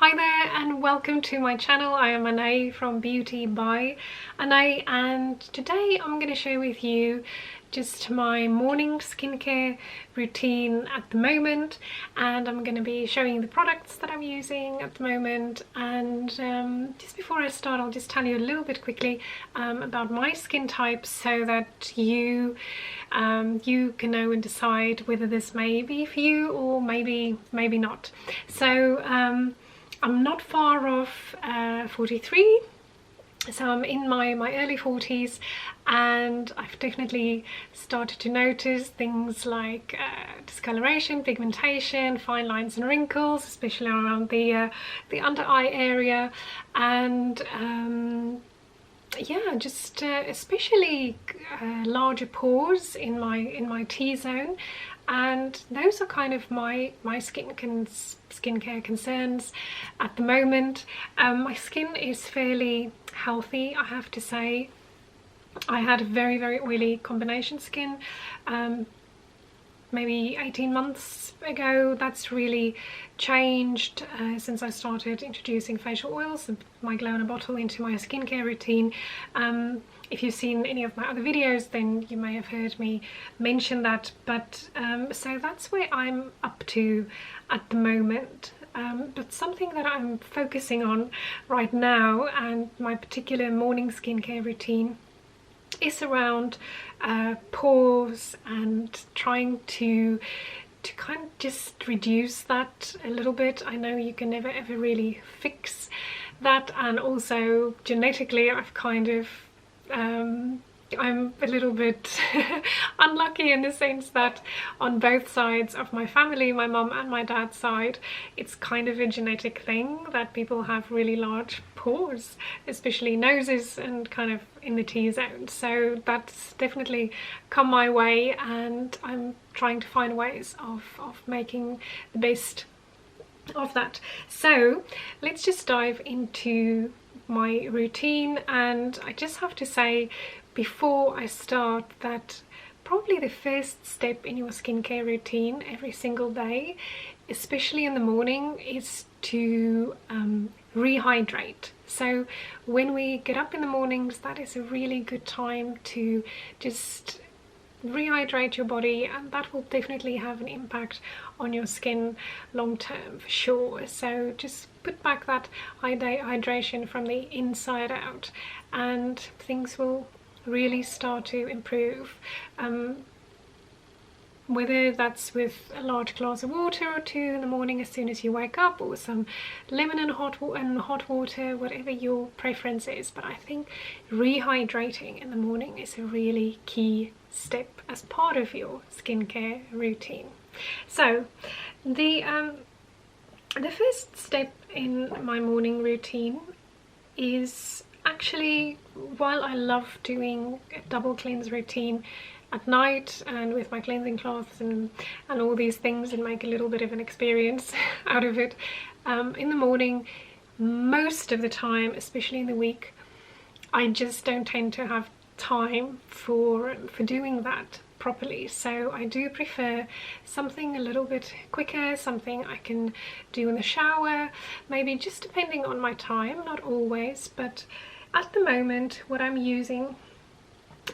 Hi there and welcome to my channel. I am Anay from Beauty by Anay, and today I'm going to share with you just my morning skincare routine at the moment, and I'm going to be showing the products that I'm using at the moment. And just before I start, I'll just tell you a little bit quickly about my skin type so that you can know and decide whether this may be for you or maybe not. So I'm not far off 43, so I'm in my early 40s, and I've definitely started to notice things like discoloration, pigmentation, fine lines and wrinkles, especially around the under eye area, and yeah, just especially larger pores in my T-zone. And those are kind of my skincare concerns at the moment. My skin is fairly healthy, I have to say. I had a very oily combination skin maybe 18 months ago. That's really changed since I started introducing facial oils and my glow in a bottle into my skincare routine. If you've seen any of my other videos, then you may have heard me mention that, but so that's where I'm up to at the moment. But something that I'm focusing on right now, and my particular morning skincare routine, is around pores and trying to kind of just reduce that a little bit. I know you can never ever really fix that, and also genetically I've kind of I'm a little bit unlucky in the sense that on both sides of my family, my mum and my dad's side, it's kind of a genetic thing that people have really large pores, especially noses and kind of in the T-zone. So that's definitely come my way, and I'm trying to find ways of making the best of that. So let's just dive into my routine. And I just have to say before I start that probably the first step in your skincare routine every single day, especially in the morning, is to rehydrate. So when we get up in the mornings, that is a really good time to just rehydrate your body, and that will definitely have an impact on your skin long term for sure. So just put back that hydration from the inside out, and things will really start to improve. Whether that's with a large glass of water or two in the morning as soon as you wake up, or some lemon and hot water, whatever your preference is. But I think rehydrating in the morning is a really key step as part of your skincare routine. So the first step in my morning routine is actually, while I love doing a double cleanse routine at night and with my cleansing cloths and all these things, and make a little bit of an experience out of it, in the morning, most of the time, especially in the week, I just don't tend to have time for doing that properly. So I do prefer something a little bit quicker, something I can do in the shower, maybe, just depending on my time, not always. But at the moment what I'm using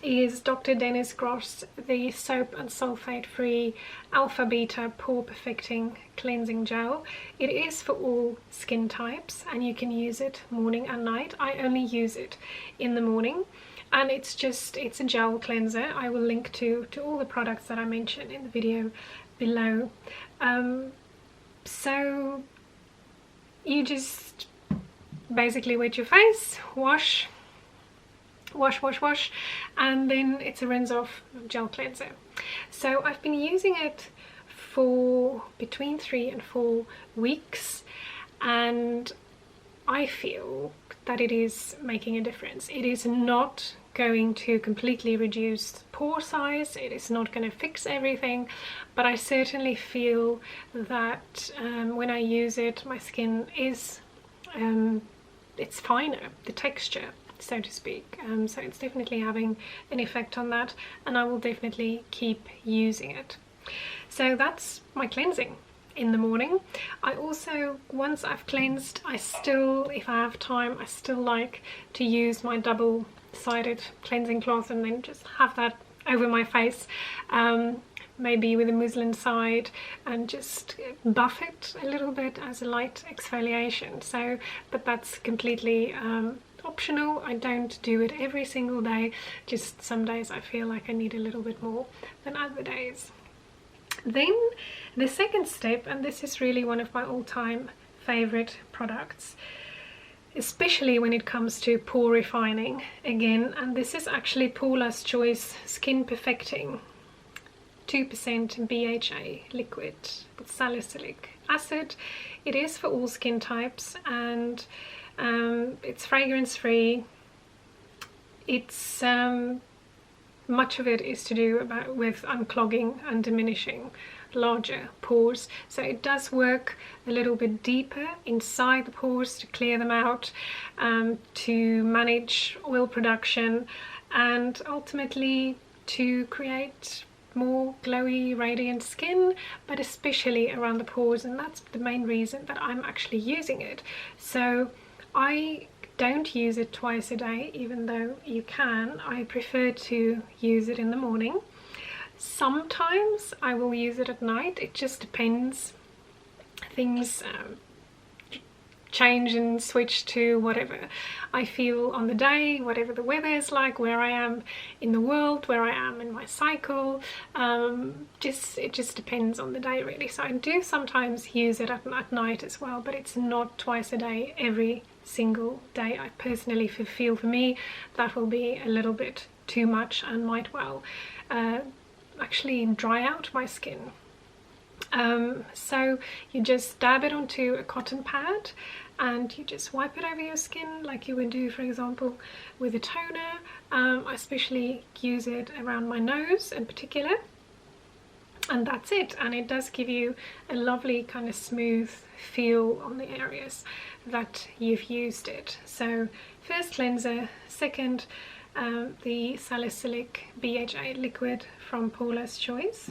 is Dr. Dennis Gross, the soap and sulfate free alpha beta pore perfecting cleansing gel. It is for all skin types, and you can use it morning and night. I only use it in the morning, and it's a gel cleanser. I will link to all the products that I mentioned in the video below. So you just basically wet your face, wash, and then it's a rinse off gel cleanser. So I've been using it for between 3 and 4 weeks, and I feel that it is making a difference. It is not going to completely reduce pore size, it is not going to fix everything, but I certainly feel that when I use it, my skin is it's finer, the texture, so to speak. So it's definitely having an effect on that, and I will definitely keep using it. So that's my cleansing in the morning. I also, once I've cleansed, I still, if I have time, I still like to use my double-sided cleansing cloth and then just have that over my face, maybe with a muslin side, and just buff it a little bit as a light exfoliation. So, but that's completely optional. I don't do it every single day, just some days I feel like I need a little bit more than other days. Then the second step, and this is really one of my all-time favorite products, especially when it comes to pore refining again, and this is actually Paula's Choice Skin Perfecting 2% BHA liquid with salicylic acid. It is for all skin types, and it's fragrance free. It's much of it is to do with unclogging and diminishing larger pores, so it does work a little bit deeper inside the pores to clear them out, to manage oil production, and ultimately to create more glowy, radiant skin, but especially around the pores, and that's the main reason that I'm actually using it. So I don't use it twice a day, even though you can. I prefer to use it in the morning. Sometimes I will use it at night, it just depends. Things change and switch to whatever I feel on the day, whatever the weather is like, where I am in the world, where I am in my cycle. It just depends on the day really. So I do sometimes use it at night as well, but it's not twice a day every single day. I personally feel, for me, that will be a little bit too much and might well actually dry out my skin. So you just dab it onto a cotton pad and you just wipe it over your skin like you would do, for example, with a toner. I especially use it around my nose in particular, and that's it. And it does give you a lovely kind of smooth feel on the areas that you've used it. So first cleanser, second the salicylic BHA liquid from Paula's Choice.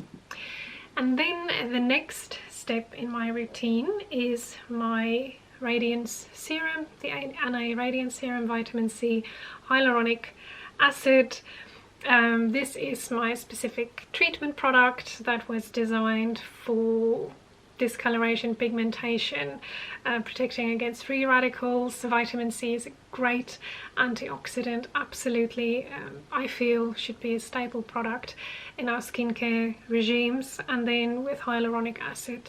And then the next step in my routine is my Radiance Serum, the NA Radiance Serum Vitamin C Hyaluronic Acid. This is my specific treatment product that was designed for discoloration, pigmentation, protecting against free radicals. Vitamin C is a great antioxidant, absolutely. I feel should be a staple product in our skincare regimes. And then with hyaluronic acid,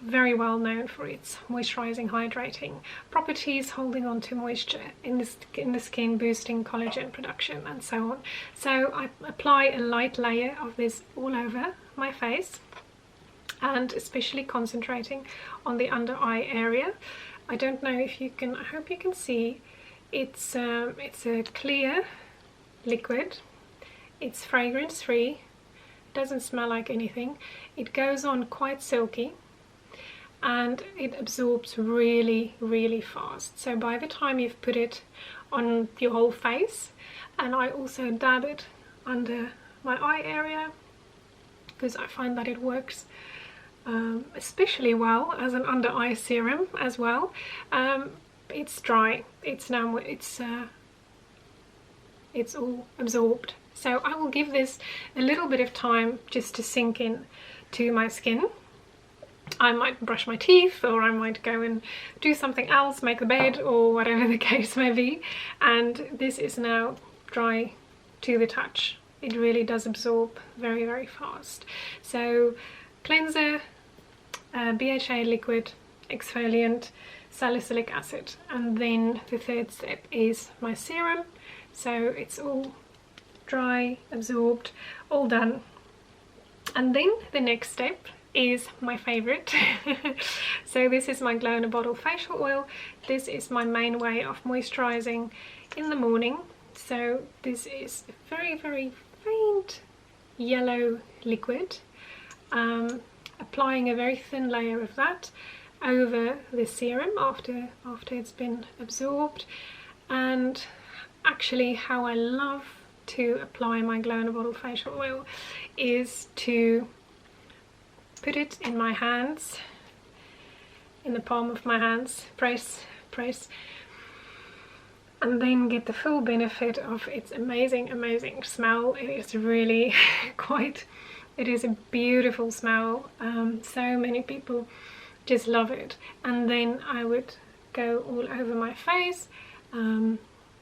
very well known for its moisturizing, hydrating properties, holding on to moisture in the skin, boosting collagen production, and so on. So I apply a light layer of this all over my face, and especially concentrating on the under eye area. I don't know if you can, I hope you can see, it's a clear liquid, it's fragrance free, doesn't smell like anything, it goes on quite silky, and it absorbs really, really fast. So by the time you've put it on your whole face, and I also dab it under my eye area because I find that it works especially well as an under eye serum as well. It's dry, it's all absorbed. So I will give this a little bit of time just to sink in to my skin. I might brush my teeth, or I might go and do something else, make the bed, or whatever the case may be. And this is now dry to the touch. It really does absorb very, very fast. So cleanser, BHA liquid, exfoliant, salicylic acid, and then the third step is my serum. So it's all dry, absorbed, all done. And then the next step is my favorite. So this is my glow in a bottle facial oil. This is my main way of moisturizing in the morning. So this is a very, very faint yellow liquid. Applying a very thin layer of that over the serum after it's been absorbed. And actually how I love to apply my glow in a bottle facial oil is to put it in my hands, in the palm of my hands, press, and then get the full benefit of its amazing smell. It is really it is a beautiful smell. So many people just love it. And then I would go all over my face, and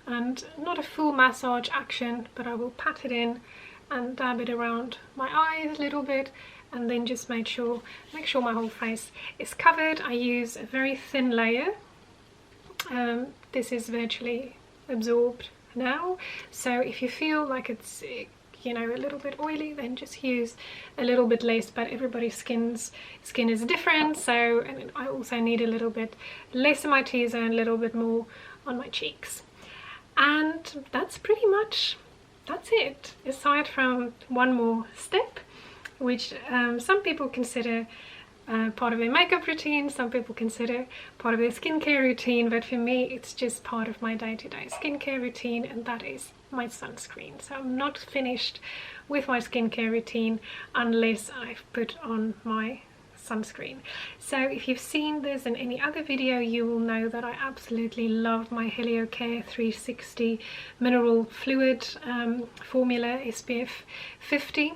not a full massage action, but I will pat it in and dab it around my eyes a little bit, and then just make sure my whole face is covered. I use a very thin layer. This is virtually absorbed now, so if you feel like it's, you know, a little bit oily, then just use a little bit less. But everybody's skin is different, so, and I also need a little bit less in my T-zone, a little bit more on my cheeks. And that's it, aside from one more step, which some people consider part of their makeup routine, some people consider part of their skincare routine, but for me it's just part of my day-to-day skincare routine, and that is my sunscreen. So I'm not finished with my skincare routine unless I've put on my sunscreen. So if you've seen this in any other video, you will know that I absolutely love my HelioCare 360 mineral fluid formula SPF 50.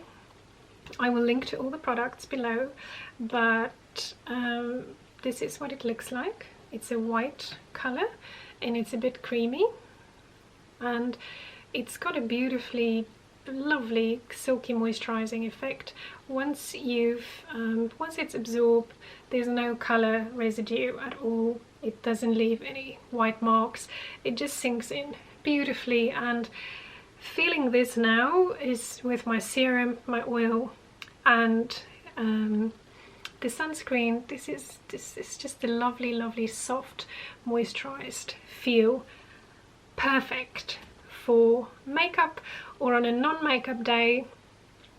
I will link to all the products below, but this is what it looks like. It's a white color and it's a bit creamy, and it's got a beautifully lovely silky moisturizing effect. Once it's absorbed, there's no color residue at all. It doesn't leave any white marks. It just sinks in beautifully. And feeling this now is with my serum, my oil, and the sunscreen. This is just a lovely soft moisturized feel, perfect for makeup or on a non-makeup day.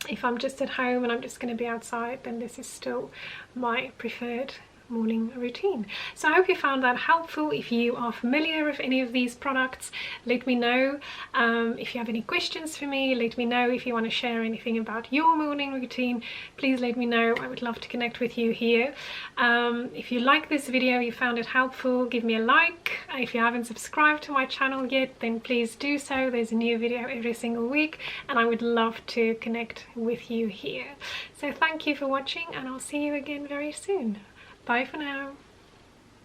If I'm just at home and I'm just going to be outside, then this is still my preferred morning routine. So I hope you found that helpful. If you are familiar with any of these products, let me know. If you have any questions for me, let me know. If you want to share anything about your morning routine, please let me know. I would love to connect with you here. If you like this video, you found it helpful, give me a like. If you haven't subscribed to my channel yet, then please do so. There's a new video every single week, and I would love to connect with you here. So thank you for watching, and I'll see you again very soon. Bye for now.